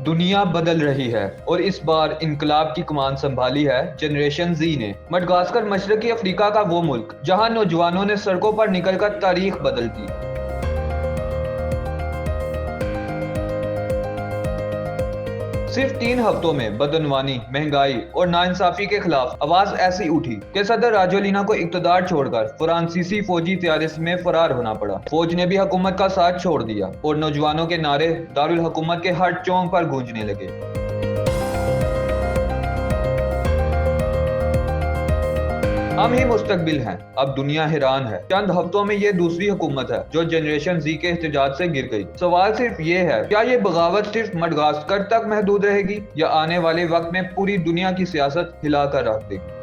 दुनिया बदल रही है और इस बार इनकलाब की कमान संभाली है जनरेशन जी ने। मडगास्कर मशरकी अफ्रीका का वो मुल्क जहां नौजवानों ने सड़कों पर निकलकर तारीख बदल दी। सिर्फ 3 हफ्तों में बदनवानी, महंगाई और नाइंसाफी के खिलाफ आवाज ऐसी उठी कि सदर राजोलिना को इक़्तिदार छोड़कर फ्रांसीसी फौजी तैयारी में फरार होना पड़ा। फौज ने भी हुकूमत का साथ छोड़ दिया और नौजवानों के नारे दारुल हुकूमत के हर चौक पर गूंजने लगे। हम ही मुस्तकबिल हैं, अब दुनिया हैरान है। चंद हफ्तों में ये दूसरी हुकूमत है जो जनरेशन जी के एहतजाज से गिर गई। सवाल सिर्फ ये है, क्या ये बगावत सिर्फ मडगास्कर तक महदूद रहेगी या आने वाले वक्त में पूरी दुनिया की सियासत हिला कर रख देगी।